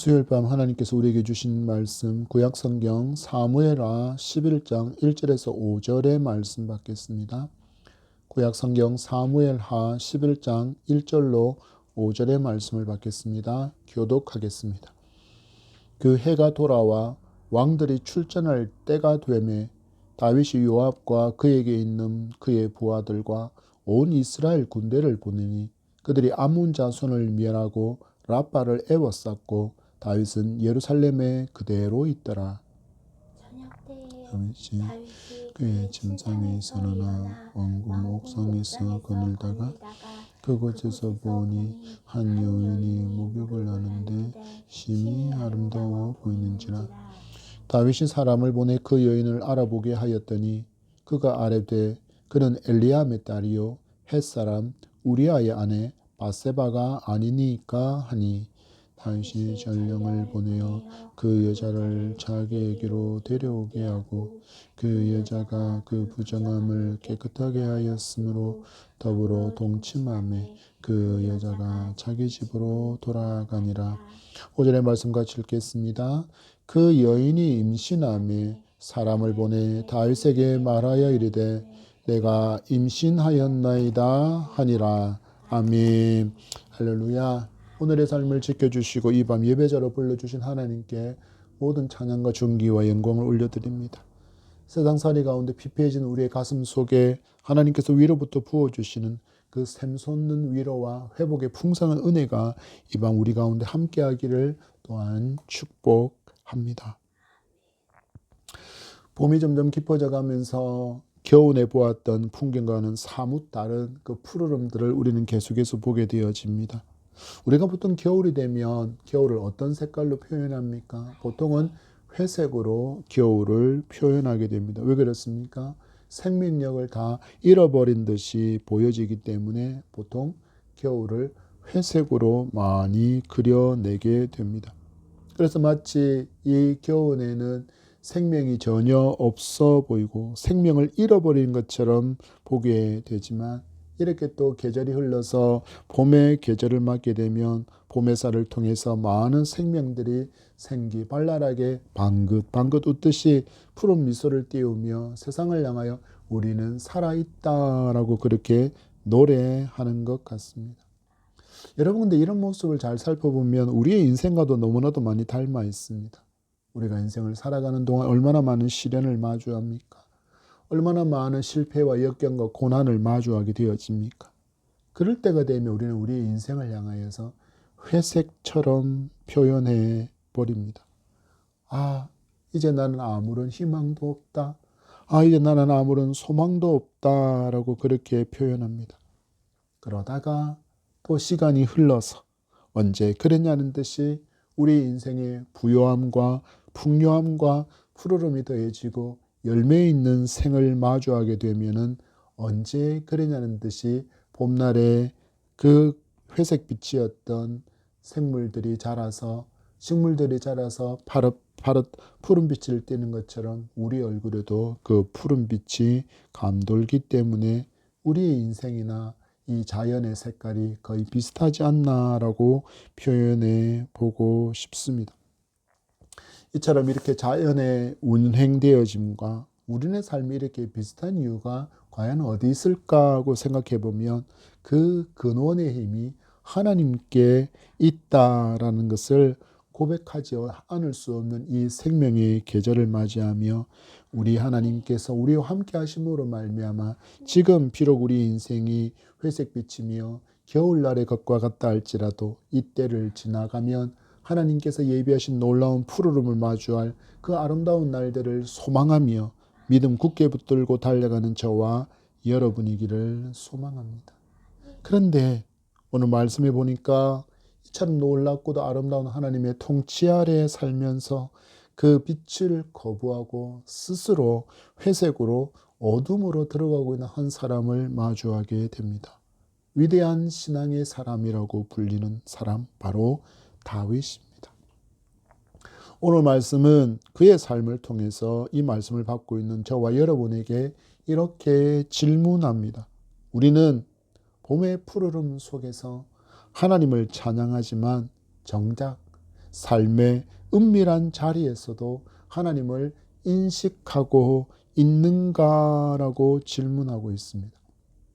수요일 밤 하나님께서 우리에게 주신 말씀 구약성경 사무엘하 11장 1절에서 5절의 말씀 받겠습니다. 구약성경 사무엘하 11장 1절로 5절의 말씀을 받겠습니다. 교독하겠습니다. 그 해가 돌아와 왕들이 출전할 때가 되매 다윗이 요압과 그에게 있는 그의 부하들과 온 이스라엘 군대를 보내니 그들이 암몬 자손을 멸하고 라빠를 에워쌌고 다윗은 예루살렘에 그대로 있더라. 다윗이 그의 침상에 있으나 왕궁 옥상에서 거닐다가 그곳에서 보니 한 여인이 목욕을 하는데 심히 아름다워 보이는지라. 다윗이 사람을 보내 그 여인을 알아보게 하였더니 그가 아뢰되 그는 엘리암의 딸이요 햇사람 우리아의 아내 바세바가 아니니까 하니 다윗이 전령을 보내어 그 여자를 자기에게로 데려오게 하고 그 여자가 그 부정함을 깨끗하게 하였으므로 더불어 동침하매 그 여자가 자기 집으로 돌아가니라. 5절의 말씀 같이 읽겠습니다. 그 여인이 임신하매 사람을 보내 다윗에게 말하여 이르되 내가 임신하였나이다 하니라. 아멘. 할렐루야. 오늘의 삶을 지켜주시고 이 밤 예배자로 불러주신 하나님께 모든 찬양과 존귀와 영광을 올려드립니다. 세상살이 가운데 피폐해진 우리의 가슴 속에 하나님께서 위로부터 부어주시는 그 샘솟는 위로와 회복의 풍성한 은혜가 이 밤 우리 가운데 함께하기를 또한 축복합니다. 봄이 점점 깊어져 가면서 겨울에 보았던 풍경과는 사뭇 다른 그 푸르름들을 우리는 계속해서 보게 되어집니다. 우리가 보통 겨울이 되면 겨울을 어떤 색깔로 표현합니까? 보통은 회색으로 겨울을 표현하게 됩니다. 왜 그렇습니까? 생명력을 다 잃어버린 듯이 보여지기 때문에 보통 겨울을 회색으로 많이 그려내게 됩니다. 그래서 마치 이 겨울에는 생명이 전혀 없어 보이고 생명을 잃어버린 것처럼 보게 되지만 이렇게 또 계절이 흘러서 봄의 계절을 맞게 되면 봄의 쌀을 통해서 많은 생명들이 생기발랄하게 방긋방긋 웃듯이 푸른 미소를 띄우며 세상을 향하여 우리는 살아있다라고 그렇게 노래하는 것 같습니다. 여러분, 근데 이런 모습을 잘 살펴보면 우리의 인생과도 너무나도 많이 닮아 있습니다. 우리가 인생을 살아가는 동안 얼마나 많은 시련을 마주합니까? 얼마나 많은 실패와 역경과 고난을 마주하게 되어집니까? 그럴 때가 되면 우리는 우리의 인생을 향하여서 회색처럼 표현해 버립니다. 이제 나는 아무런 희망도 없다. 이제 나는 아무런 소망도 없다라고 그렇게 표현합니다. 그러다가 또 시간이 흘러서 언제 그랬냐는 듯이 우리 인생의 부요함과 풍요함과 푸르름이 더해지고 열매 있는 생을 마주하게 되면은 언제 그러냐는 듯이 봄날에 그 회색빛이었던 생물들이 자라서 식물들이 자라서 파릇파릇 푸른빛을 띠는 것처럼 우리 얼굴에도 그 푸른빛이 감돌기 때문에 우리의 인생이나 이 자연의 색깔이 거의 비슷하지 않나라고 표현해 보고 싶습니다. 이처럼 이렇게 자연의 운행되어짐과 우리네 삶이 이렇게 비슷한 이유가 과연 어디 있을까 하고 생각해 보면 그 근원의 힘이 하나님께 있다라는 것을 고백하지 않을 수 없는 이 생명의 계절을 맞이하며 우리 하나님께서 우리와 함께 하심으로 말미암아 지금 비록 우리 인생이 회색빛이며 겨울날의 것과 같다 할지라도 이때를 지나가면 하나님께서 예비하신 놀라운 푸르름을 마주할 그 아름다운 날들을 소망하며 믿음 굳게 붙들고 달려가는 저와 여러분이기를 소망합니다. 그런데 오늘 말씀해 보니까 이처럼 놀랍고도 아름다운 하나님의 통치 아래에 살면서 그 빛을 거부하고 스스로 회색으로 어둠으로 들어가고 있는 한 사람을 마주하게 됩니다. 위대한 신앙의 사람이라고 불리는 사람, 바로 다윗입니다. 오늘 말씀은 그의 삶을 통해서 이 말씀을 받고 있는 저와 여러분에게 이렇게 질문합니다. 우리는 봄의 푸르름 속에서 하나님을 찬양하지만 정작 삶의 은밀한 자리에서도 하나님을 인식하고 있는가라고 질문하고 있습니다.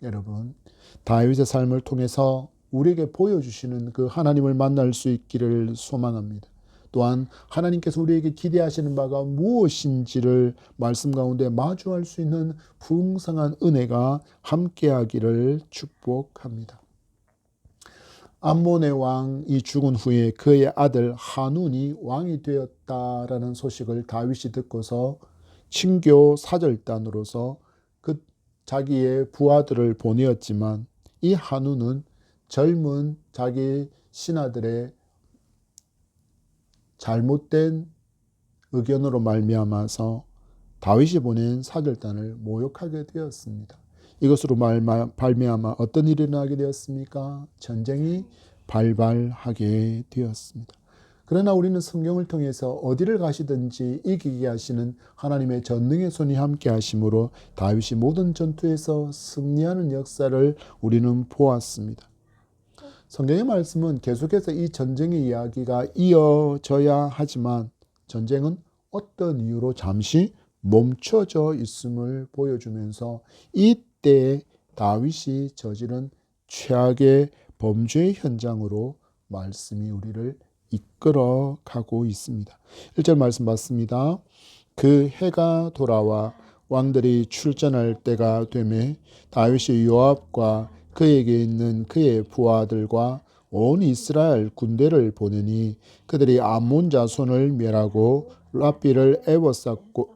여러분, 다윗의 삶을 통해서 우리에게 보여주시는 그 하나님을 만날 수 있기를 소망합니다. 또한 하나님께서 우리에게 기대하시는 바가 무엇인지를 말씀 가운데 마주할 수 있는 풍성한 은혜가 함께하기를 축복합니다. 암몬의 왕이 죽은 후에 그의 아들 한운이 왕이 되었다라는 소식을 다윗이 듣고서 친교 사절단으로서 그 자기의 부하들을 보내었지만 이 한운은 젊은 자기 신하들의 잘못된 의견으로 말미암아서 다윗이 보낸 사절단을 모욕하게 되었습니다. 이것으로 발미암아 어떤 일이 일어나게 되었습니까? 전쟁이 발발하게 되었습니다. 그러나 우리는 성경을 통해서 어디를 가시든지 이기게 하시는 하나님의 전능의 손이 함께 하심으로 다윗이 모든 전투에서 승리하는 역사를 우리는 보았습니다. 성경의 말씀은 계속해서 이 전쟁의 이야기가 이어져야 하지만 전쟁은 어떤 이유로 잠시 멈춰져 있음을 보여주면서 이때 다윗이 저지른 최악의 범죄의 현장으로 말씀이 우리를 이끌어 가고 있습니다. 1절 말씀 봤습니다. 그 해가 돌아와 왕들이 출전할 때가 되매 다윗이 요압과 그에게 있는 그의 부하들과 온 이스라엘 군대를 보내니 그들이 암몬 자손을 멸하고 랍비를 애워쌌고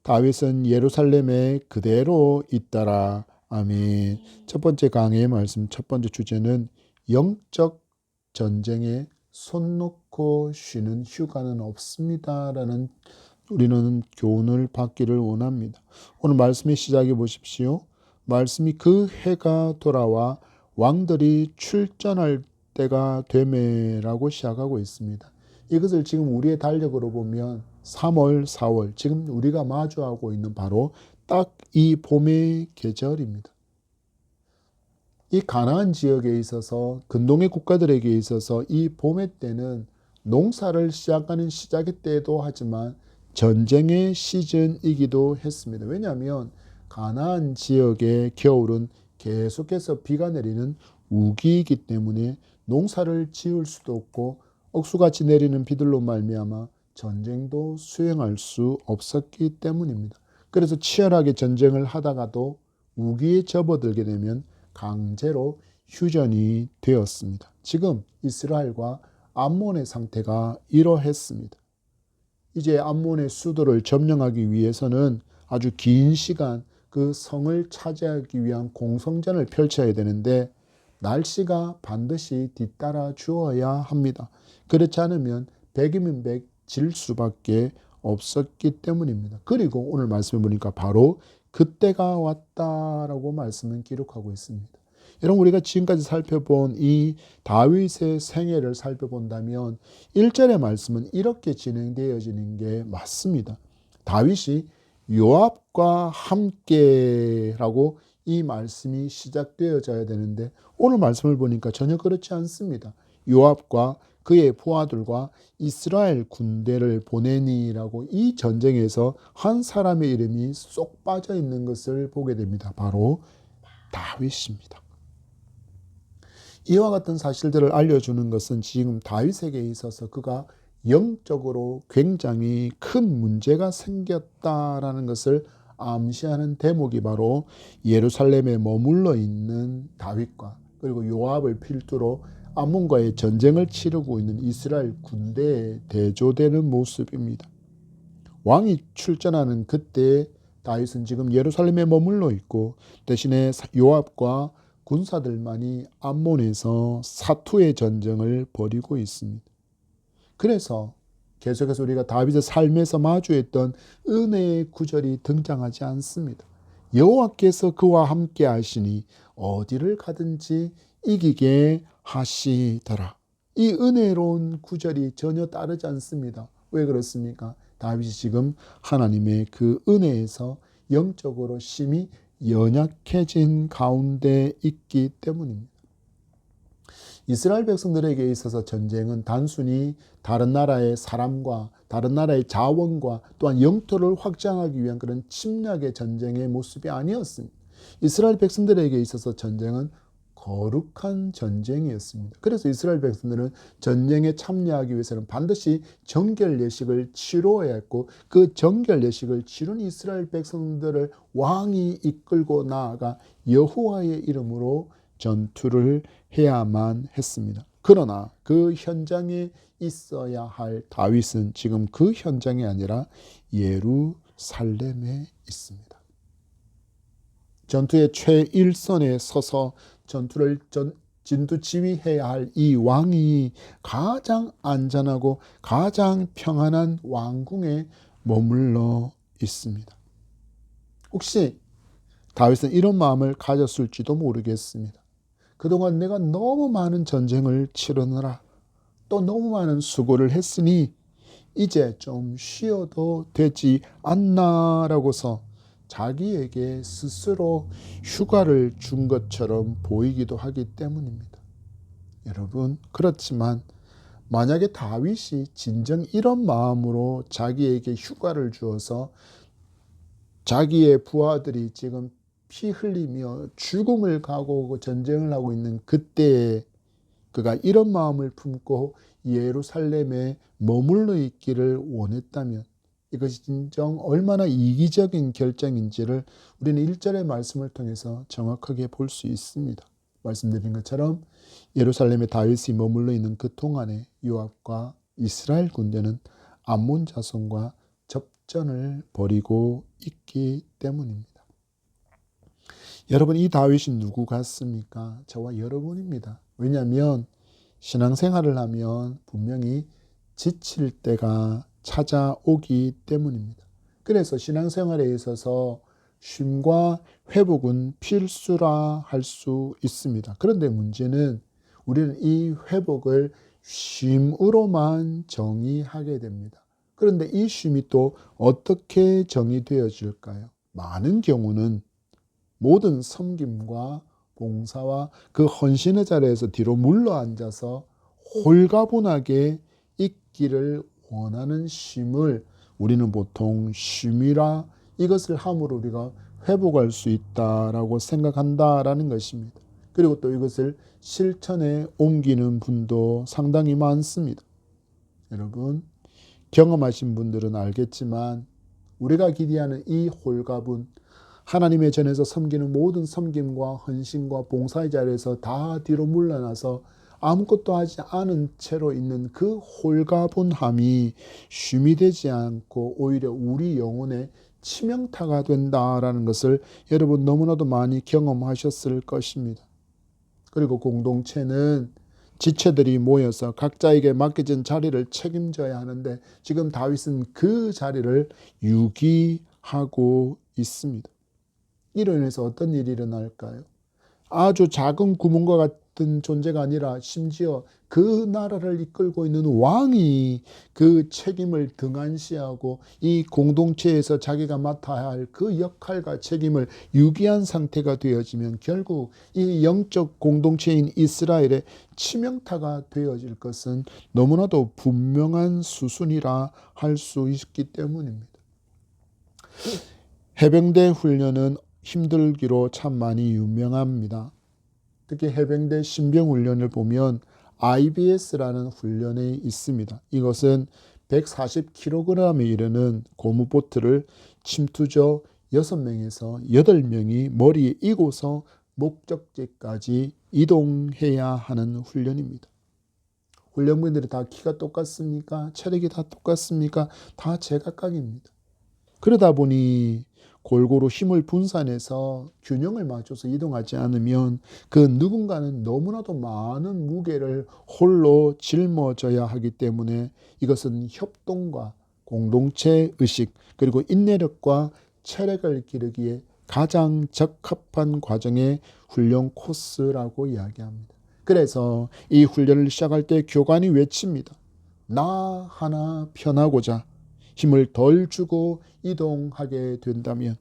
다윗은 예루살렘에 그대로 있더라. 아멘. 첫 번째 강해의 말씀, 첫 번째 주제는 영적 전쟁에 손 놓고 쉬는 휴가는 없습니다라는 우리는 교훈을 받기를 원합니다. 오늘 말씀의 시작해 보십시오. 말씀이 그 해가 돌아와 왕들이 출전할 때가 되매라고 시작하고 있습니다. 이것을 지금 우리의 달력으로 보면 3월, 4월, 지금 우리가 마주하고 있는 바로 딱 이 봄의 계절입니다. 이 가나안 지역에 있어서 근동의 국가들에게 있어서 이 봄의 때는 농사를 시작하는 시작의 때도 하지만 전쟁의 시즌이기도 했습니다. 왜냐하면 가나안 지역의 겨울은 계속해서 비가 내리는 우기이기 때문에 농사를 지을 수도 없고 억수같이 내리는 비들로 말미암아 전쟁도 수행할 수 없었기 때문입니다. 그래서 치열하게 전쟁을 하다가도 우기에 접어들게 되면 강제로 휴전이 되었습니다. 지금 이스라엘과 암몬의 상태가 이러했습니다. 이제 암몬의 수도를 점령하기 위해서는 아주 긴 시간 그 성을 차지하기 위한 공성전을 펼쳐야 되는데 날씨가 반드시 뒤따라 주어야 합니다. 그렇지 않으면 100이면 100 질 수밖에 없었기 때문입니다. 그리고 오늘 말씀해 보니까 바로 그때가 왔다라고 말씀은 기록하고 있습니다. 여러분, 우리가 지금까지 살펴본 이 다윗의 생애를 살펴본다면 1절의 말씀은 이렇게 진행되어지는 게 맞습니다. 다윗이 요압과 함께라고 이 말씀이 시작되어져야 되는데 오늘 말씀을 보니까 전혀 그렇지 않습니다. 요압과 그의 부하들과 이스라엘 군대를 보내니라고 이 전쟁에서 한 사람의 이름이 쏙 빠져 있는 것을 보게 됩니다. 바로 다윗입니다. 이와 같은 사실들을 알려주는 것은 지금 다윗에게 있어서 그가 영적으로 굉장히 큰 문제가 생겼다라는 것을 암시하는 대목이 바로 예루살렘에 머물러 있는 다윗과 그리고 요압을 필두로 암몬과의 전쟁을 치르고 있는 이스라엘 군대에 대조되는 모습입니다. 왕이 출전하는 그때 다윗은 지금 예루살렘에 머물러 있고 대신에 요압과 군사들만이 암몬에서 사투의 전쟁을 벌이고 있습니다. 그래서 계속해서 우리가 다윗의 삶에서 마주했던 은혜의 구절이 등장하지 않습니다. 여호와께서 그와 함께 하시니 어디를 가든지 이기게 하시더라. 이 은혜로운 구절이 전혀 따르지 않습니다. 왜 그렇습니까? 다윗이 지금 하나님의 그 은혜에서 영적으로 심히 연약해진 가운데 있기 때문입니다. 이스라엘 백성들에게 있어서 전쟁은 단순히 다른 나라의 사람과 다른 나라의 자원과 또한 영토를 확장하기 위한 그런 침략의 전쟁의 모습이 아니었습니다. 이스라엘 백성들에게 있어서 전쟁은 거룩한 전쟁이었습니다. 그래서 이스라엘 백성들은 전쟁에 참여하기 위해서는 반드시 정결 예식을 치러야 했고, 그 정결 예식을 치른 이스라엘 백성들을 왕이 이끌고 나아가 여호와의 이름으로 전투를 해야만 했습니다. 그러나 그 현장에 있어야 할 다윗은 지금 그 현장이 아니라 예루살렘에 있습니다. 전투의 최일선에 서서 전투를 진두 지휘해야 할 이 왕이 가장 안전하고 가장 평안한 왕궁에 머물러 있습니다. 혹시 다윗은 이런 마음을 가졌을지도 모르겠습니다. 그동안 내가 너무 많은 전쟁을 치르느라 또 너무 많은 수고를 했으니 이제 좀 쉬어도 되지 않나라고서 자기에게 스스로 휴가를 준 것처럼 보이기도 하기 때문입니다. 여러분, 그렇지만 만약에 다윗이 진정 이런 마음으로 자기에게 휴가를 주어서 자기의 부하들이 지금 피 흘리며 죽음을 각오하고 전쟁을 하고 있는 그때에 그가 이런 마음을 품고 예루살렘에 머물러 있기를 원했다면 이것이 진정 얼마나 이기적인 결정인지를 우리는 1절의 말씀을 통해서 정확하게 볼 수 있습니다. 말씀드린 것처럼 예루살렘에 다윗이 머물러 있는 그 동안에 요압과 이스라엘 군대는 암몬 자손과 접전을 벌이고 있기 때문입니다. 여러분, 이 다윗이 누구 같습니까? 저와 여러분입니다. 왜냐하면 신앙생활을 하면 분명히 지칠 때가 찾아오기 때문입니다. 그래서 신앙생활에 있어서 쉼과 회복은 필수라 할 수 있습니다. 그런데 문제는 우리는 이 회복을 쉼으로만 정의하게 됩니다. 그런데 이 쉼이 또 어떻게 정의되어질까요? 많은 경우는 모든 섬김과 봉사와 그 헌신의 자리에서 뒤로 물러앉아서 홀가분하게 있기를 원하는 쉼을 우리는 보통 쉼이라 이것을 함으로 우리가 회복할 수 있다라고 생각한다라는 것입니다. 그리고 또 이것을 실천에 옮기는 분도 상당히 많습니다. 여러분, 경험하신 분들은 알겠지만 우리가 기대하는 이 홀가분, 하나님의 전에서 섬기는 모든 섬김과 헌신과 봉사의 자리에서 다 뒤로 물러나서 아무것도 하지 않은 채로 있는 그 홀가분함이 쉼이 되지 않고 오히려 우리 영혼의 치명타가 된다라는 것을 여러분 너무나도 많이 경험하셨을 것입니다. 그리고 공동체는 지체들이 모여서 각자에게 맡겨진 자리를 책임져야 하는데 지금 다윗은 그 자리를 유기하고 있습니다. 이로 인해서 어떤 일이 일어날까요? 아주 작은 구멍과 같은 존재가 아니라 심지어 그 나라를 이끌고 있는 왕이 그 책임을 등한시하고 이 공동체에서 자기가 맡아야 할 그 역할과 책임을 유기한 상태가 되어지면 결국 이 영적 공동체인 이스라엘의 치명타가 되어질 것은 너무나도 분명한 수순이라 할 수 있기 때문입니다. 해병대 훈련은 힘들기로 참 많이 유명합니다. 특히 해병대 신병훈련을 보면 IBS라는 훈련이 있습니다. 이것은 140kg에 이르는 고무보트를 침투조 6명에서 8명이 머리에 이고서 목적지까지 이동해야 하는 훈련입니다. 훈련분들이 다 키가 똑같습니까? 체력이 다 똑같습니까? 다 제각각입니다. 그러다 보니 골고루 힘을 분산해서 균형을 맞춰서 이동하지 않으면 그 누군가는 너무나도 많은 무게를 홀로 짊어져야 하기 때문에 이것은 협동과 공동체 의식 그리고 인내력과 체력을 기르기에 가장 적합한 과정의 훈련 코스라고 이야기합니다. 그래서 이 훈련을 시작할 때 교관이 외칩니다. 나 하나 편하고자 힘을 덜 주고 이동하게 된다면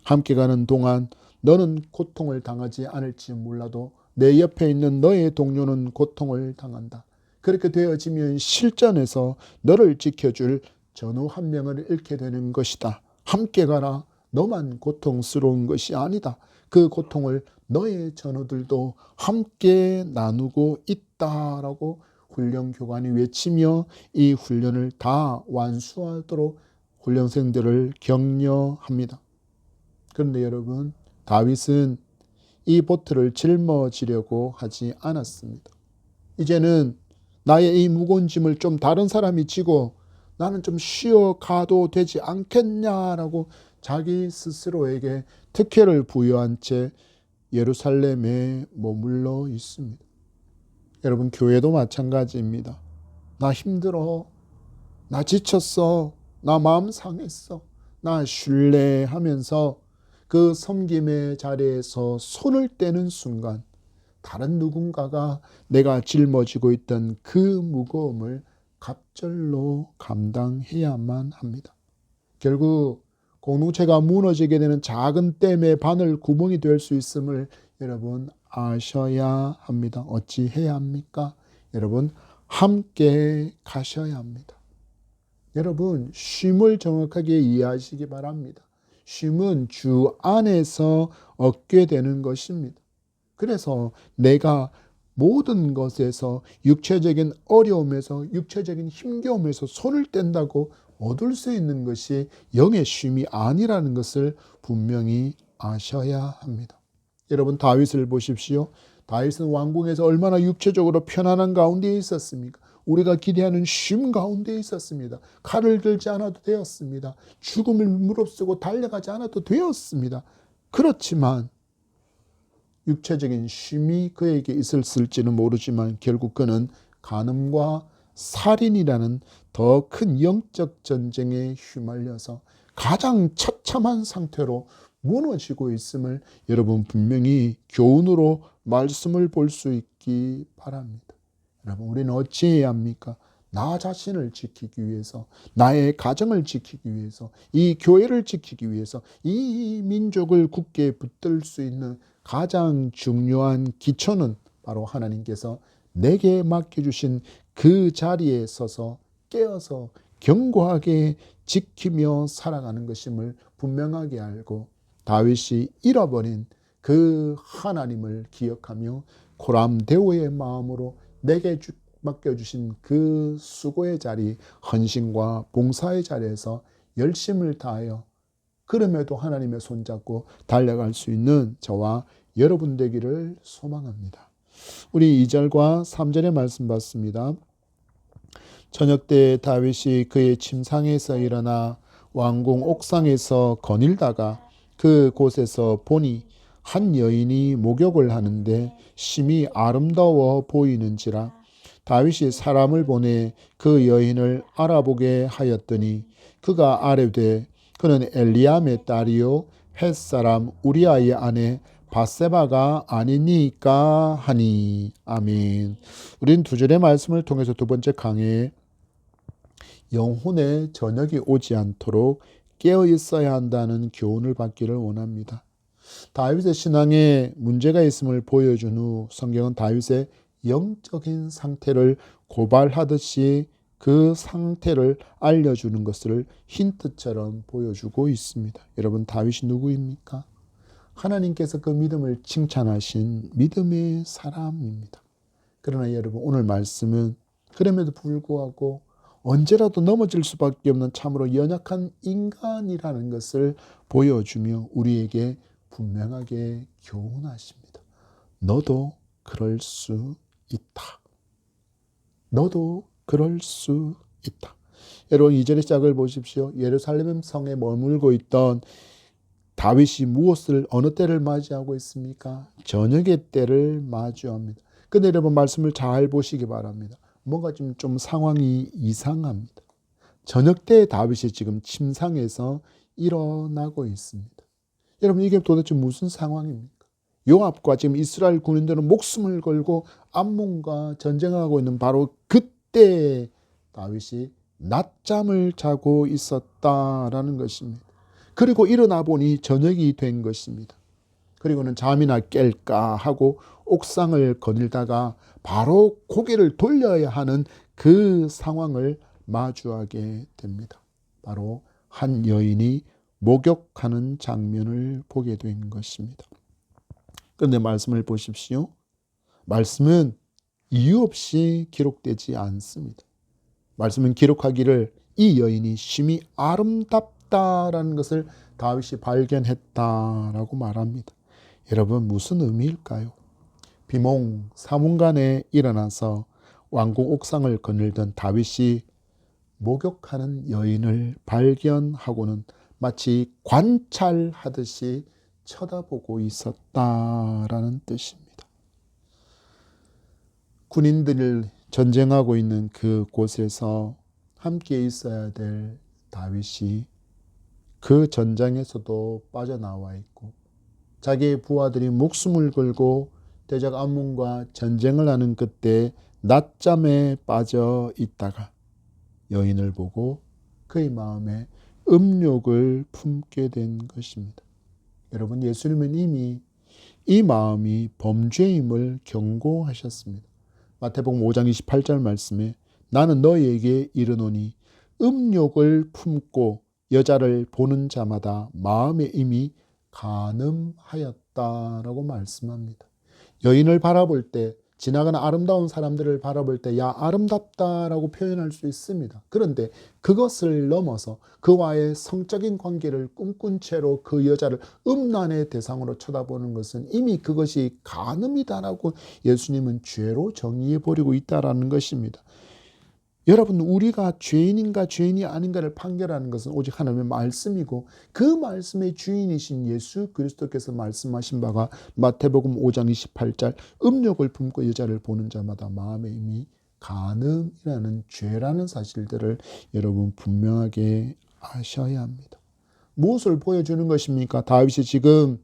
함께 가는 동안 너는 고통을 당하지 않을지 몰라도 내 옆에 있는 너의 동료는 고통을 당한다. 그렇게 되어지면 실전에서 너를 지켜줄 전우 한 명을 잃게 되는 것이다. 함께 가라. 너만 고통스러운 것이 아니다. 그 고통을 너의 전우들도 함께 나누고 있다라고 훈련교관이 외치며 이 훈련을 다 완수하도록 훈련생들을 격려합니다. 그런데 여러분, 다윗은 이 보트를 짊어지려고 하지 않았습니다. 이제는 나의 이 무거운 짐을 좀 다른 사람이 지고 나는 좀 쉬어가도 되지 않겠냐라고 자기 스스로에게 특혜를 부여한 채 예루살렘에 머물러 있습니다. 여러분, 교회도 마찬가지입니다. 나 힘들어. 나 지쳤어. 나 마음 상했어. 나 쉴래 하면서 그 섬김의 자리에서 손을 떼는 순간 다른 누군가가 내가 짊어지고 있던 그 무거움을 갑절로 감당해야만 합니다. 결국 공동체가 무너지게 되는 작은 댐의 바늘 구멍이 될 수 있음을 여러분 아셔야 합니다. 어찌 해야 합니까? 여러분, 함께 가셔야 합니다. 여러분, 쉼을 정확하게 이해하시기 바랍니다. 쉼은 주 안에서 얻게 되는 것입니다. 그래서 내가 모든 것에서 육체적인 어려움에서 육체적인 힘겨움에서 손을 뗀다고 얻을 수 있는 것이 영의 쉼이 아니라는 것을 분명히 아셔야 합니다. 여러분, 다윗을 보십시오. 다윗은 왕궁에서 얼마나 육체적으로 편안한 가운데 있었습니까? 우리가 기대하는 쉼 가운데 있었습니다. 칼을 들지 않아도 되었습니다. 죽음을 무릅쓰고 달려가지 않아도 되었습니다. 그렇지만 육체적인 쉼이 그에게 있었을지는 모르지만 결국 그는 간음과 살인이라는 더 큰 영적 전쟁에 휘말려서 가장 처참한 상태로 무너지고 있음을 여러분 분명히 교훈으로 말씀을 볼 수 있기 바랍니다. 여러분, 우리는 어찌해야 합니까? 나 자신을 지키기 위해서, 나의 가정을 지키기 위해서, 이 교회를 지키기 위해서, 이 민족을 굳게 붙들 수 있는 가장 중요한 기초는 바로 하나님께서 내게 맡겨주신 그 자리에 서서 깨어서 견고하게 지키며 살아가는 것임을 분명하게 알고 다윗이 잃어버린 그 하나님을 기억하며 고람대오의 마음으로 내게 맡겨주신 그 수고의 자리, 헌신과 봉사의 자리에서 열심을 다하여 그럼에도 하나님의 손잡고 달려갈 수 있는 저와 여러분 되기를 소망합니다. 우리 2절과 3절의 말씀 봤습니다. 저녁 때 다윗이 그의 침상에서 일어나 왕궁 옥상에서 거닐다가 그 곳에서 보니 한 여인이 목욕을 하는데 심히 아름다워 보이는지라 다윗이 사람을 보내 그 여인을 알아보게 하였더니 그가 아뢰되 그는 엘리암의 딸이요 햇사람 우리아의 아내 바세바가 아니니까 하니. 아멘. 우린 2절의 말씀을 통해서 두 번째 강해에 영혼의 저녁이 오지 않도록 깨어 있어야 한다는 교훈을 받기를 원합니다. 다윗의 신앙에 문제가 있음을 보여준 후 성경은 다윗의 영적인 상태를 고발하듯이 그 상태를 알려주는 것을 힌트처럼 보여주고 있습니다. 여러분, 다윗이 누구입니까? 하나님께서 그 믿음을 칭찬하신 믿음의 사람입니다. 그러나 여러분, 오늘 말씀은 그럼에도 불구하고 언제라도 넘어질 수밖에 없는 참으로 연약한 인간이라는 것을 보여주며 우리에게 분명하게 교훈하십니다. 너도 그럴 수 있다. 너도 그럴 수 있다. 여러분, 2절의 시작을 보십시오. 예루살렘 성에 머물고 있던 다윗이 무엇을 어느 때를 맞이하고 있습니까? 저녁의 때를 마주합니다. 근데 여러분, 말씀을 잘 보시기 바랍니다. 뭔가 좀 상황이 이상합니다. 저녁 때 다윗이 지금 침상에서 일어나고 있습니다. 여러분, 이게 도대체 무슨 상황입니까? 요압과 지금 이스라엘 군인들은 목숨을 걸고 암몬과 전쟁하고 있는 바로 그때 다윗이 낮잠을 자고 있었다라는 것입니다. 그리고 일어나 보니 저녁이 된 것입니다. 그리고는 잠이나 깰까 하고 옥상을 거닐다가 바로 고개를 돌려야 하는 그 상황을 마주하게 됩니다. 바로 한 여인이 목욕하는 장면을 보게 된 것입니다. 그런데 말씀을 보십시오. 말씀은 이유 없이 기록되지 않습니다. 말씀은 기록하기를 이 여인이 심히 아름답다라는 것을 다윗이 발견했다라고 말합니다. 여러분, 무슨 의미일까요? 비몽 사문간에 일어나서 왕궁 옥상을 거닐던 다윗이 목욕하는 여인을 발견하고는 마치 관찰하듯이 쳐다보고 있었다라는 뜻입니다. 군인들이 전쟁하고 있는 그 곳에서 함께 있어야 될 다윗이 그 전장에서도 빠져나와 있고 자기의 부하들이 목숨을 걸고 대적 암몬과 전쟁을 하는 그때 낮잠에 빠져 있다가 여인을 보고 그의 마음에 음욕을 품게 된 것입니다. 여러분, 예수님은 이미 이 마음이 범죄임을 경고하셨습니다. 마태복음 5장 28절 말씀에 나는 너희에게 이르노니 음욕을 품고 여자를 보는 자마다 마음에 이미 간음하였다라고 말씀합니다. 여인을 바라볼 때, 지나가는 아름다운 사람들을 바라볼 때 야 아름답다라고 표현할 수 있습니다. 그런데 그것을 넘어서 그와의 성적인 관계를 꿈꾼 채로 그 여자를 음란의 대상으로 쳐다보는 것은 이미 그것이 간음이다라고 예수님은 죄로 정의해 버리고 있다라는 것입니다. 여러분, 우리가 죄인인가 죄인이 아닌가를 판결하는 것은 오직 하나님의 말씀이고 그 말씀의 주인이신 예수 그리스도께서 말씀하신 바가 마태복음 5장 28절 음욕을 품고 여자를 보는 자마다 마음에 이미 간음이라는 죄라는 사실들을 여러분 분명하게 아셔야 합니다. 무엇을 보여주는 것입니까? 다윗이 지금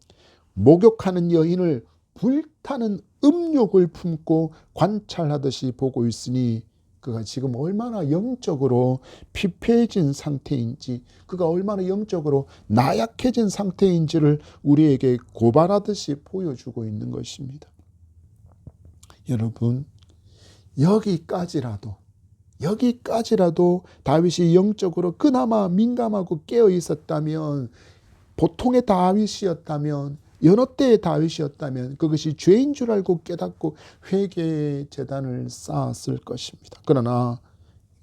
목욕하는 여인을 불타는 음욕을 품고 관찰하듯이 보고 있으니 그가 지금 얼마나 영적으로 피폐해진 상태인지, 그가 얼마나 영적으로 나약해진 상태인지를 우리에게 고발하듯이 보여주고 있는 것입니다. 여러분, 여기까지라도 다윗이 영적으로 그나마 민감하고 깨어 있었다면, 보통의 다윗이었다면, 여러 때의 다윗이었다면 그것이 죄인 줄 알고 깨닫고 회개의 제단을 쌓았을 것입니다. 그러나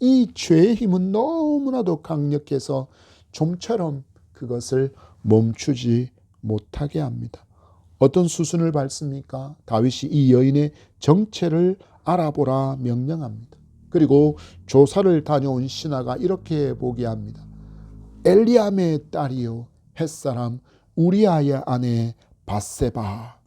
이 죄의 힘은 너무나도 강력해서 좀처럼 그것을 멈추지 못하게 합니다. 어떤 수순을 밟습니까? 다윗이 이 여인의 정체를 알아보라 명령합니다. 그리고 조사를 다녀온 신하가 이렇게 보게 합니다. 엘리암의 딸이요 햇사람 우리아의 아내 밧세바.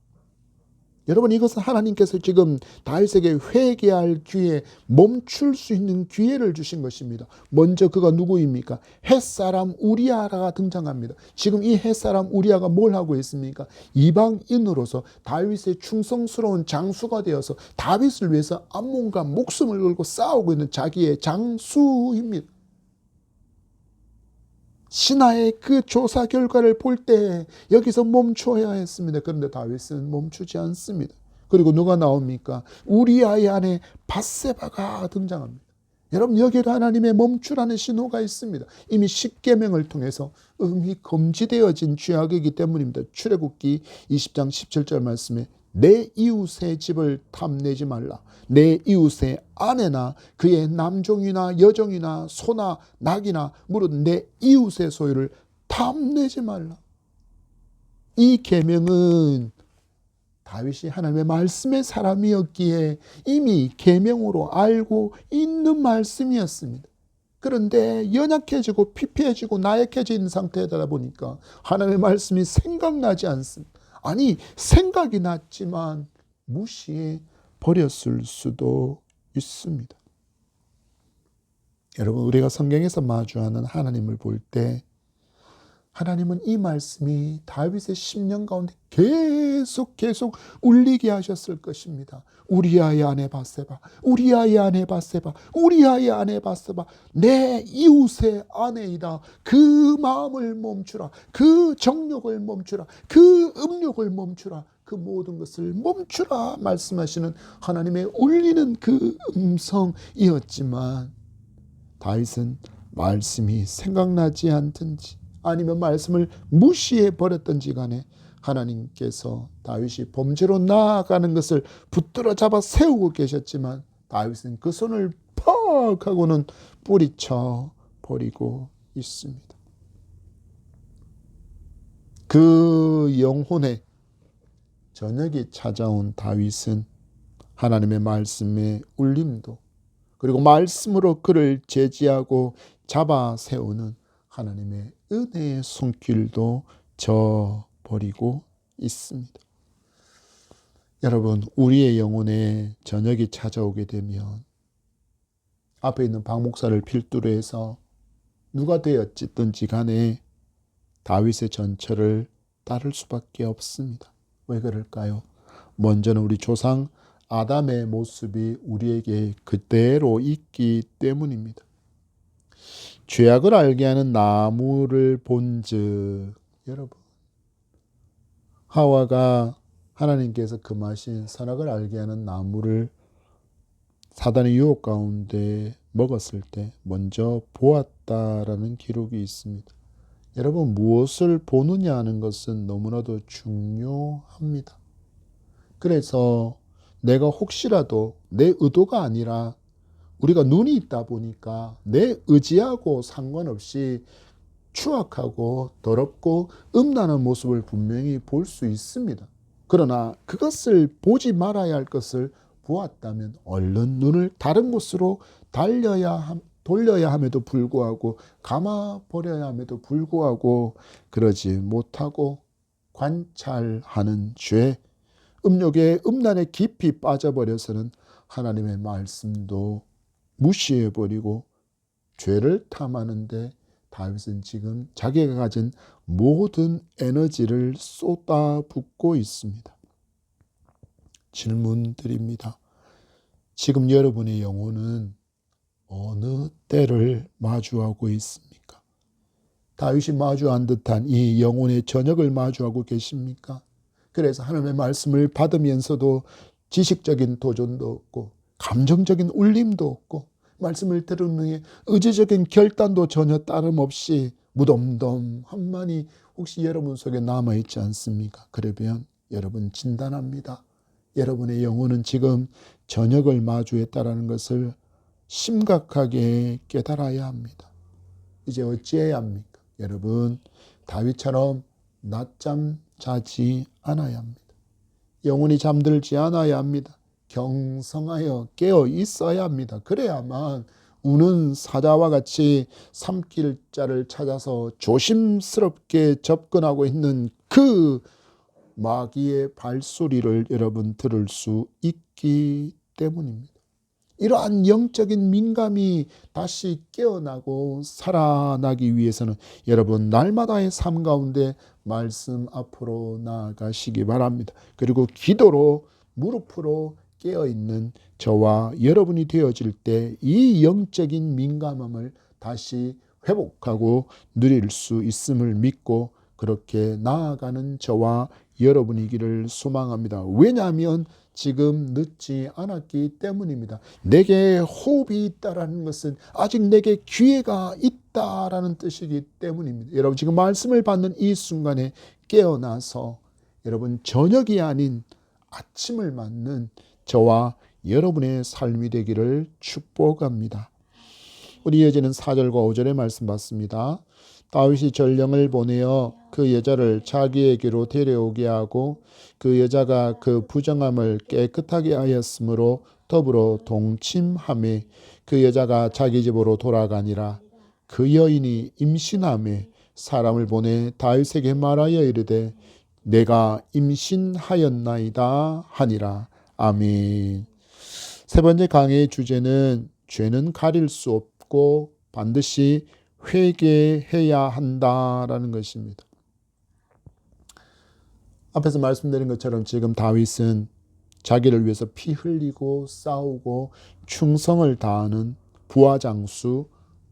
여러분, 이것은 하나님께서 지금 다윗에게 회개할 기회, 멈출 수 있는 기회를 주신 것입니다. 먼저 그가 누구입니까? 햇사람 우리아가 등장합니다. 지금 이 햇사람 우리아가 뭘 하고 있습니까? 이방인으로서 다윗의 충성스러운 장수가 되어서 다윗을 위해서 암몬과 목숨을 걸고 싸우고 있는 자기의 장수입니다. 신하의 그 조사 결과를 볼 때 여기서 멈춰야 했습니다. 그런데 다윗은 멈추지 않습니다. 그리고 누가 나옵니까? 우리아의 아내 밧세바가 등장합니다. 여러분, 여기도 하나님의 멈추라는 신호가 있습니다. 이미 십계명을 통해서 이미 금지되어진 죄악이기 때문입니다. 출애굽기 20장 17절 말씀에 내 이웃의 집을 탐내지 말라. 내 이웃의 아내나 그의 남종이나 여종이나 소나 낙이나 무릇 내 이웃의 소유를 탐내지 말라. 이 계명은 다윗이 하나님의 말씀의 사람이었기에 이미 계명으로 알고 있는 말씀이었습니다. 그런데 연약해지고 피폐해지고 나약해진 상태다 보니까 하나님의 말씀이 생각나지 않습니다. 아니, 생각이 났지만 무시해 버렸을 수도 있습니다. 여러분, 우리가 성경에서 마주하는 하나님을 볼 때 하나님은 이 말씀이 다윗의 심령 가운데 계속 울리게 하셨을 것입니다. 우리아의 아내 바세바, 우리아의 아내 바세바, 우리아의 아내 바세바, 내 이웃의 아내이다. 그 마음을 멈추라. 그 정욕을 멈추라. 그 음욕을 멈추라. 그 모든 것을 멈추라 말씀하시는 하나님의 울리는 그 음성이었지만 다윗은 말씀이 생각나지 않든지 아니면 말씀을 무시해 버렸던지 간에 하나님께서 다윗이 범죄로 나아가는 것을 붙들어 잡아 세우고 계셨지만 다윗은 그 손을 퍽 하고는 뿌리쳐 버리고 있습니다. 그 영혼의 저녁이 찾아온 다윗은 하나님의 말씀의 울림도 그리고 말씀으로 그를 제지하고 잡아 세우는 하나님의 은혜의 손길도 저버리고 있습니다. 여러분, 우리의 영혼에 저녁이 찾아오게 되면 앞에 있는 박 목사를 필두로 해서 누가 되었든지 간에 다윗의 전철을 따를 수밖에 없습니다. 왜 그럴까요? 먼저는 우리 조상 아담의 모습이 우리에게 그대로 있기 때문입니다. 죄악을 알게 하는 나무를 본즉 여러분, 하와가 하나님께서 금하신 선악을 알게 하는 나무를 사단의 유혹 가운데 먹었을 때 먼저 보았다라는 기록이 있습니다. 여러분, 무엇을 보느냐 하는 것은 너무나도 중요합니다. 그래서 내가 혹시라도 내 의도가 아니라 우리가 눈이 있다 보니까 내 의지하고 상관없이 추악하고 더럽고 음란한 모습을 분명히 볼 수 있습니다. 그러나 그것을 보지 말아야 할 것을 보았다면 얼른 눈을 다른 곳으로 돌려야 함에도 불구하고 감아버려야 함에도 불구하고 그러지 못하고 관찰하는 죄, 음욕의 음란에 깊이 빠져버려서는 하나님의 말씀도 무시해버리고 죄를 탐하는데 다윗은 지금 자기가 가진 모든 에너지를 쏟아붓고 있습니다. 질문 드립니다. 지금 여러분의 영혼은 어느 때를 마주하고 있습니까? 다윗이 마주한 듯한 이 영혼의 저녁을 마주하고 계십니까? 그래서 하나님의 말씀을 받으면서도 지식적인 도전도 없고 감정적인 울림도 없고 말씀을 들은 후에 의지적인 결단도 전혀 따름없이 무덤덤함만이 혹시 여러분 속에 남아있지 않습니까? 그러면 여러분 진단합니다. 여러분의 영혼은 지금 저녁을 마주했다라는 것을 심각하게 깨달아야 합니다. 이제 어찌해야 합니까? 여러분, 다윗처럼 낮잠 자지 않아야 합니다. 영혼이 잠들지 않아야 합니다. 경성하여 깨어 있어야 합니다. 그래야만 우는 사자와 같이 삼킬 자를 찾아서 조심스럽게 접근하고 있는 그 마귀의 발소리를 여러분 들을 수 있기 때문입니다. 이러한 영적인 민감이 다시 깨어나고 살아나기 위해서는 여러분 날마다의 삶 가운데 말씀 앞으로 나아가시기 바랍니다. 그리고 기도로 무릎으로 깨어있는 저와 여러분이 되어질 때 이 영적인 민감함을 다시 회복하고 누릴 수 있음을 믿고 그렇게 나아가는 저와 여러분이기를 소망합니다. 왜냐하면 지금 늦지 않았기 때문입니다. 내게 호흡이 있다라는 것은 아직 내게 기회가 있다라는 뜻이기 때문입니다. 여러분 지금 말씀을 받는 이 순간에 깨어나서 여러분 저녁이 아닌 아침을 맞는 저와 여러분의 삶이 되기를 축복합니다. 우리 이어지는 4절과 5절의 말씀 받습니다. 다윗이 전령을 보내어 그 여자를 자기에게로 데려오게 하고 그 여자가 그 부정함을 깨끗하게 하였으므로 더불어 동침하며 그 여자가 자기 집으로 돌아가니라. 그 여인이 임신하며 사람을 보내 다윗에게 말하여 이르되 내가 임신하였나이다 하니라. 아멘. 세 번째 강의의 주제는 죄는 가릴 수 없고 반드시 회개해야 한다라는 것입니다. 앞에서 말씀드린 것처럼 지금 다윗은 자기를 위해서 피 흘리고 싸우고 충성을 다하는 부하장수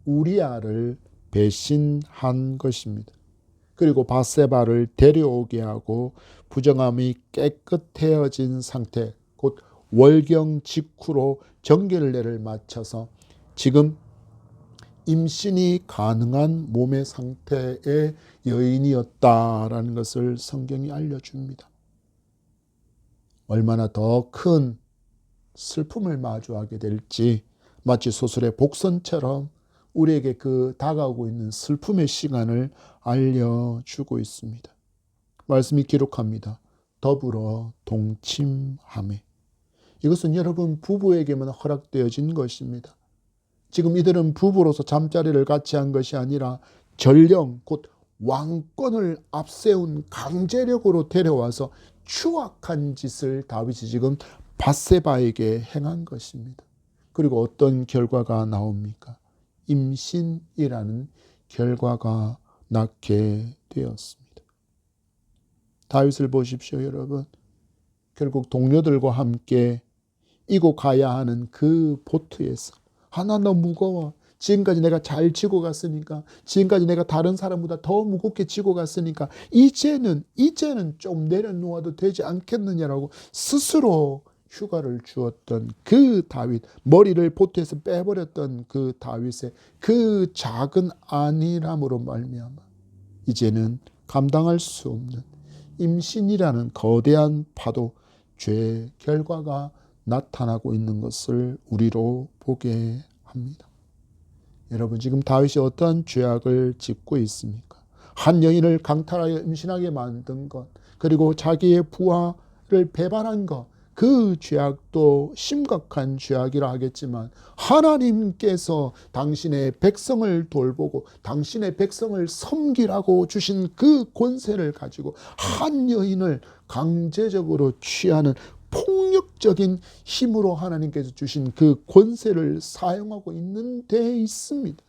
우리아를 배신한 것입니다. 그리고 밧세바를 데려오게 하고 부정함이 깨끗해진 상태, 곧 월경 직후로 정결례를 마쳐서 지금 임신이 가능한 몸의 상태의 여인이었다라는 것을 성경이 알려줍니다. 얼마나 더 큰 슬픔을 마주하게 될지 마치 소설의 복선처럼 우리에게 그 다가오고 있는 슬픔의 시간을 알려주고 있습니다. 말씀이 기록합니다. 더불어 동침하매. 이것은 여러분 부부에게만 허락되어진 것입니다. 지금 이들은 부부로서 잠자리를 같이 한 것이 아니라 전령 곧 왕권을 앞세운 강제력으로 데려와서 추악한 짓을 다윗이 지금 밧세바에게 행한 것입니다. 그리고 어떤 결과가 나옵니까? 임신이라는 결과가 낳게 되었습니다. 다윗을 보십시오, 여러분. 결국 동료들과 함께 이고 가야 하는 그 보트에서 하나 너 무거워. 지금까지 내가 잘 지고 갔으니까, 지금까지 내가 다른 사람보다 더 무겁게 지고 갔으니까 이제는 좀 내려놓아도 되지 않겠느냐라고 스스로 휴가를 주었던 그 다윗, 머리를 보트에서 빼버렸던 그 다윗의 그 작은 안일함으로 말미암아 이제는 감당할 수 없는 임신이라는 거대한 파도, 죄의 결과가 나타나고 있는 것을 우리로 보게 합니다. 여러분, 지금 다윗이 어떠한 죄악을 짓고 있습니까? 한 여인을 강탈하여 임신하게 만든 것, 그리고 자기의 부하를 배반한 것, 그 죄악도 심각한 죄악이라 하겠지만 하나님께서 당신의 백성을 돌보고 당신의 백성을 섬기라고 주신 그 권세를 가지고 한 여인을 강제적으로 취하는 폭력적인 힘으로 하나님께서 주신 그 권세를 사용하고 있는 데 있습니다.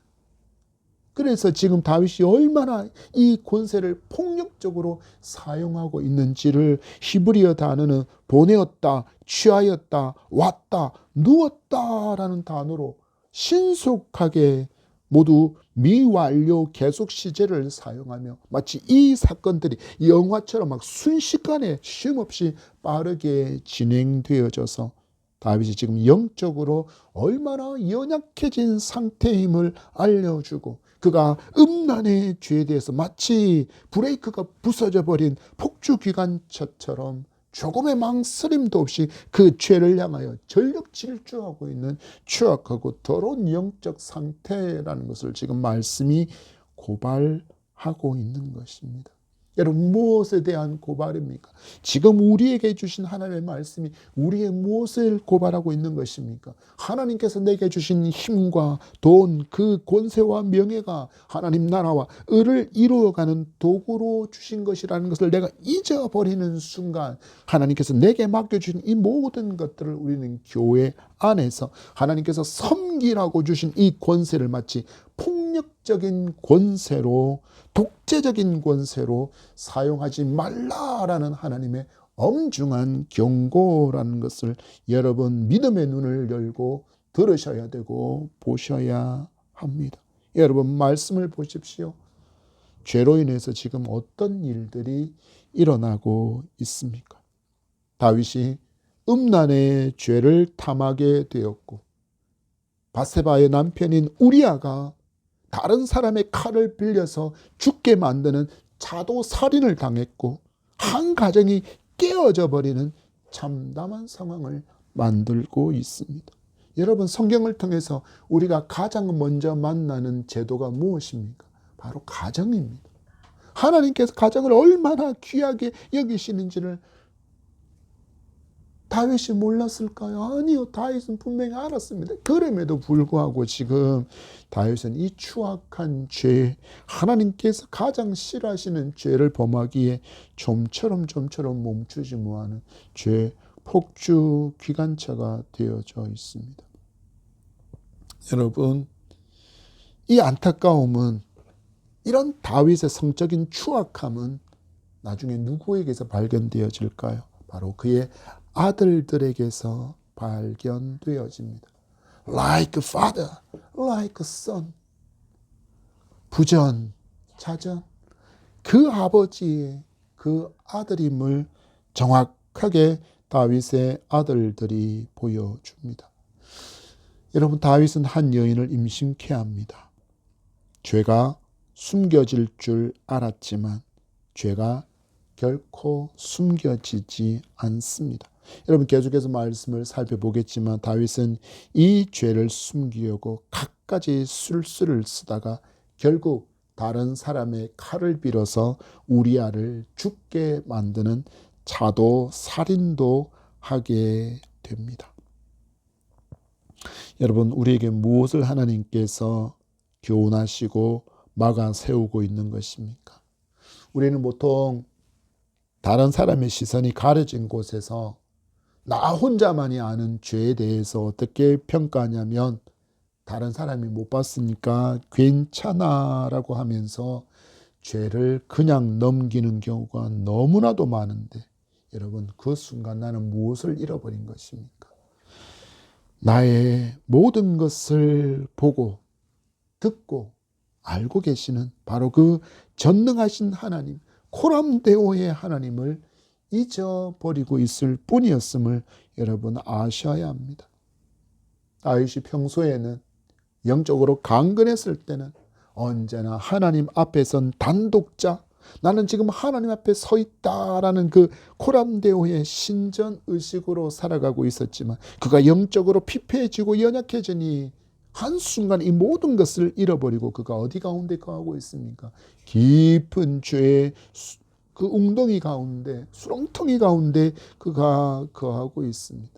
그래서 지금 다윗이 얼마나 이 권세를 폭력적으로 사용하고 있는지를 히브리어 단어는 보내었다, 취하였다, 왔다, 누웠다라는 단어로 신속하게 모두 미완료 계속 시제를 사용하며 마치 이 사건들이 영화처럼 막 순식간에 쉼없이 빠르게 진행되어져서 다윗이 지금 영적으로 얼마나 연약해진 상태임을 알려주고 그가 음란의 죄에 대해서 마치 브레이크가 부서져 버린 폭주기관차처럼 조금의 망설임도 없이 그 죄를 향하여 전력 질주하고 있는 추악하고 더러운 영적 상태라는 것을 지금 말씀이 고발하고 있는 것입니다. 여러분, 무엇에 대한 고발입니까? 지금 우리에게 주신 하나님의 말씀이 우리의 무엇을 고발하고 있는 것입니까? 하나님께서 내게 주신 힘과 돈, 그 권세와 명예가 하나님 나라와 을을 이루어가는 도구로 주신 것이라는 것을 내가 잊어버리는 순간 하나님께서 내게 맡겨주신 이 모든 것들을 우리는 교회 안에서 하나님께서 섬기라고 주신 이 권세를 마치 폭력적인 권세로, 독재적인 권세로 사용하지 말라라는 하나님의 엄중한 경고라는 것을 여러분 믿음의 눈을 열고 들으셔야 되고 보셔야 합니다. 여러분, 말씀을 보십시오. 죄로 인해서 지금 어떤 일들이 일어나고 있습니까? 다윗이 음란의 죄를 탐하게 되었고 밧세바의 남편인 우리아가 다른 사람의 칼을 빌려서 죽게 만드는 자도 살인을 당했고 한 가정이 깨어져 버리는 참담한 상황을 만들고 있습니다. 여러분, 성경을 통해서 우리가 가장 먼저 만나는 제도가 무엇입니까? 바로 가정입니다. 하나님께서 가정을 얼마나 귀하게 여기시는지를 다윗이 몰랐을까요? 아니요, 다윗은 분명히 알았습니다. 그럼에도 불구하고 지금 다윗은 이 추악한 죄, 하나님께서 가장 싫어하시는 죄를 범하기에 좀처럼 멈추지 못하는 죄 폭주 기관차가 되어져 있습니다. 여러분, 이 안타까움은, 이런 다윗의 성적인 추악함은 나중에 누구에게서 발견되어질까요? 바로 그의 아들들에게서 발견되어집니다. Like father, like son. 부전, 자전. 그 아버지의 그 아들임을 정확하게 다윗의 아들들이 보여줍니다. 여러분, 다윗은 한 여인을 임신케 합니다. 죄가 숨겨질 줄 알았지만 죄가 결코 숨겨지지 않습니다. 여러분, 계속해서 말씀을 살펴보겠지만 다윗은 이 죄를 숨기려고 갖가지 술수를 쓰다가 결국 다른 사람의 칼을 빌어서 우리아를 죽게 만드는 자도 살인도 하게 됩니다. 여러분, 우리에게 무엇을 하나님께서 교훈하시고 막아 세우고 있는 것입니까? 우리는 보통 다른 사람의 시선이 가려진 곳에서 나 혼자만이 아는 죄에 대해서 어떻게 평가하냐면 다른 사람이 못 봤으니까 괜찮아라고 하면서 죄를 그냥 넘기는 경우가 너무나도 많은데 여러분, 그 순간 나는 무엇을 잃어버린 것입니까? 나의 모든 것을 보고 듣고 알고 계시는 바로 그 전능하신 하나님, 코람데오의 하나님을 잊어버리고 있을 뿐이었음을 여러분 아셔야 합니다. 다윗이 평소에는 영적으로 강건했을 때는 언제나 하나님 앞에 선 단독자, 나는 지금 하나님 앞에 서 있다라는 그 코람데오의 신전의식으로 살아가고 있었지만 그가 영적으로 피폐해지고 연약해지니 한순간 이 모든 것을 잃어버리고 그가 어디 가운데 거하고 있습니까? 깊은 죄의 그 웅덩이 가운데, 수렁텅이 가운데 그가 거하고 있습니다.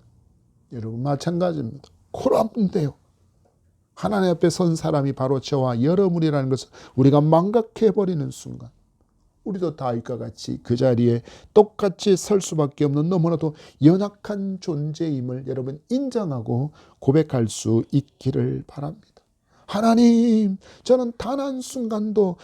여러분, 마찬가지입니다. 코람데오, 하나님 앞에 선 사람이 바로 저와 여러분이라는 것을 우리가 망각해버리는 순간 우리도 다윗과 같이 그 자리에 똑같이 설 수밖에 없는 너무나도 연약한 존재임을 여러분 인정하고 고백할 수 있기를 바랍니다. 하나님, 저는 단 한순간도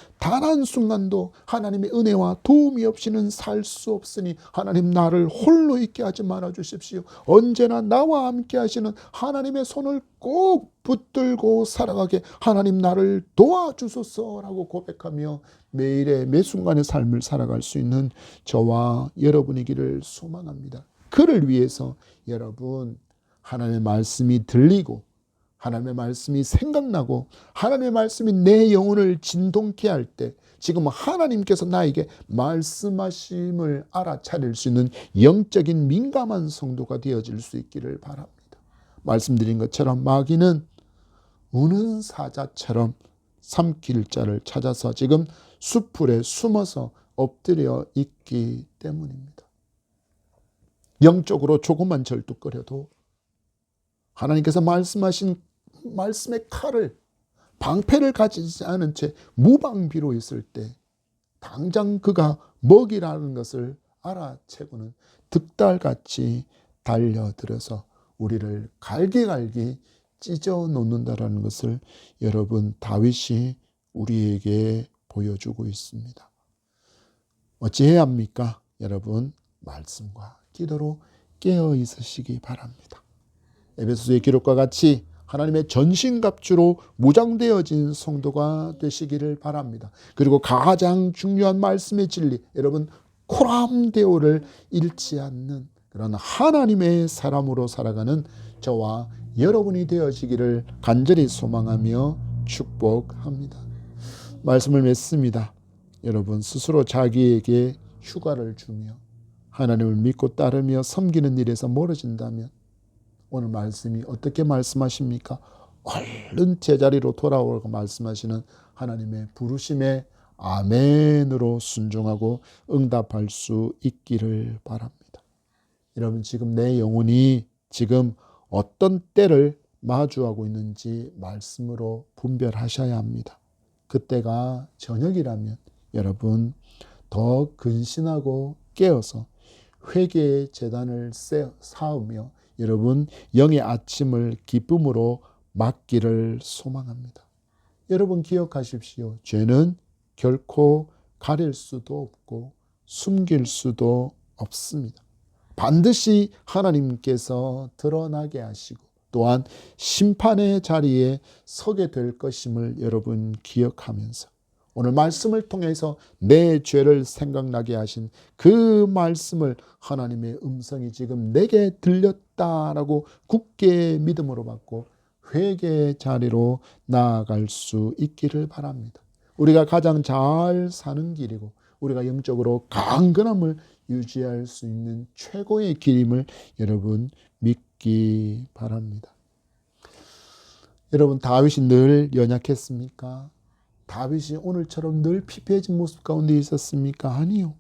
하나님의 은혜와 도움이 없이는 살 수 없으니 하나님, 나를 홀로 있게 하지 말아 주십시오. 언제나 나와 함께 하시는 하나님의 손을 꼭 붙들고 살아가게 하나님, 나를 도와주소서라고 고백하며 매일의 매 순간의 삶을 살아갈 수 있는 저와 여러분이기를 소망합니다. 그를 위해서 여러분, 하나님의 말씀이 들리고 하나님의 말씀이 생각나고 하나님의 말씀이 내 영혼을 진동케 할 때 지금 하나님께서 나에게 말씀하심을 알아차릴 수 있는 영적인 민감한 성도가 되어질 수 있기를 바랍니다. 말씀드린 것처럼 마귀는 우는 사자처럼 삼킬 자를 찾아서 지금 수풀에 숨어서 엎드려 있기 때문입니다. 영적으로 조금만 절뚝거려도 하나님께서 말씀하신 말씀의 칼을, 방패를 가지지 않은 채 무방비로 있을 때 당장 그가 먹이라는 것을 알아채고는 득달같이 달려들어서 우리를 갈기갈기 찢어 놓는다라는 것을 여러분, 다윗이 우리에게 보여주고 있습니다. 어찌해야 합니까? 여러분, 말씀과 기도로 깨어 있으시기 바랍니다. 에베소서의 기록과 같이 하나님의 전신갑주로 무장되어진 성도가 되시기를 바랍니다. 그리고 가장 중요한 말씀의 진리, 여러분, 코람데오를 잃지 않는 그런 하나님의 사람으로 살아가는 저와 여러분이 되어지기를 간절히 소망하며 축복합니다. 말씀을 맺습니다. 여러분, 스스로 자기에게 휴가를 주며 하나님을 믿고 따르며 섬기는 일에서 멀어진다면 오늘 말씀이 어떻게 말씀하십니까? 얼른 제자리로 돌아오라고 말씀하시는 하나님의 부르심에 아멘으로 순종하고 응답할 수 있기를 바랍니다. 여러분, 지금 내 영혼이 지금 어떤 때를 마주하고 있는지 말씀으로 분별하셔야 합니다. 그때가 저녁이라면 여러분, 더 근신하고 깨어서 회개의 제단을 쌓으며 여러분, 영의 아침을 기쁨으로 맞기를 소망합니다. 여러분, 기억하십시오. 죄는 결코 가릴 수도 없고 숨길 수도 없습니다. 반드시 하나님께서 드러나게 하시고 또한 심판의 자리에 서게 될 것임을 여러분 기억하면서 오늘 말씀을 통해서 내 죄를 생각나게 하신 그 말씀을 하나님의 음성이 지금 내게 들렸다라고 굳게 믿음으로 받고 회개의 자리로 나아갈 수 있기를 바랍니다. 우리가 가장 잘 사는 길이고 우리가 영적으로 강건함을 유지할 수 있는 최고의 길임을 여러분 믿기 바랍니다. 여러분, 다윗이 늘 연약했습니까? 다윗이 오늘처럼 늘 피폐해진 모습 가운데 있었습니까? 아니요.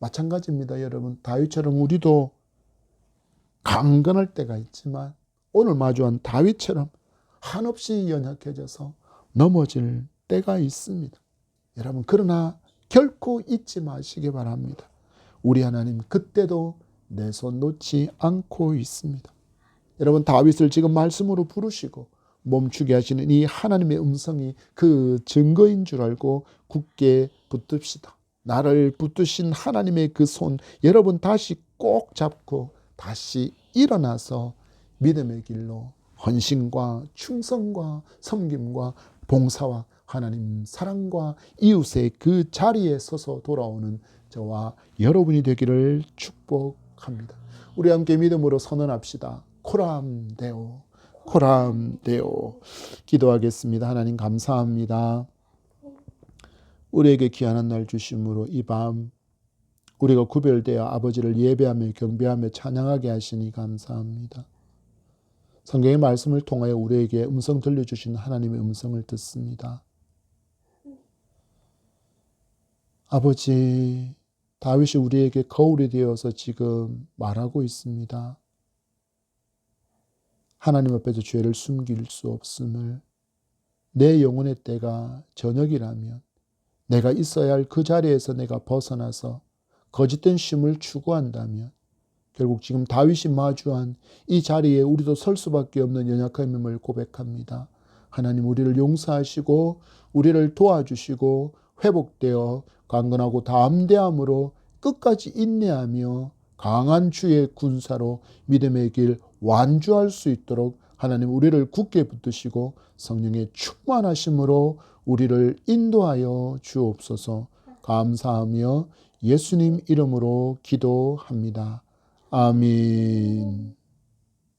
마찬가지입니다, 여러분. 다윗처럼 우리도 강건할 때가 있지만 오늘 마주한 다윗처럼 한없이 연약해져서 넘어질 때가 있습니다. 여러분, 그러나 결코 잊지 마시기 바랍니다. 우리 하나님 그때도 내 손 놓지 않고 있습니다. 여러분, 다윗을 지금 말씀으로 부르시고 멈추게 하시는 이 하나님의 음성이 그 증거인 줄 알고 굳게 붙듭시다. 나를 붙드신 하나님의 그 손 여러분 다시 꼭 잡고 다시 일어나서 믿음의 길로 헌신과 충성과 섬김과 봉사와 하나님 사랑과 이웃의 그 자리에 서서 돌아오는 저와 여러분이 되기를 축복합니다. 우리 함께 믿음으로 선언합시다. 코람데오, 코람데오. 기도하겠습니다. 하나님 감사합니다. 우리에게 귀한 날 주심으로 이 밤 우리가 구별되어 아버지를 예배하며 경배하며 찬양하게 하시니 감사합니다. 성경의 말씀을 통하여 우리에게 음성 들려주신 하나님의 음성을 듣습니다. 아버지, 다윗이 우리에게 거울이 되어서 지금 말하고 있습니다. 하나님 앞에서 죄를 숨길 수 없음을, 내 영혼의 때가 저녁이라면 내가 있어야 할 그 자리에서 내가 벗어나서 거짓된 쉼을 추구한다면 결국 지금 다윗이 마주한 이 자리에 우리도 설 수밖에 없는 연약함임을 고백합니다. 하나님, 우리를 용서하시고 우리를 도와주시고 회복되어 강건하고 담대함으로 끝까지 인내하며 강한 주의 군사로 믿음의 길 완주할 수 있도록 하나님 우리를 굳게 붙드시고 성령의 충만하심으로 우리를 인도하여 주옵소서. 감사하며 예수님 이름으로 기도합니다. 아멘.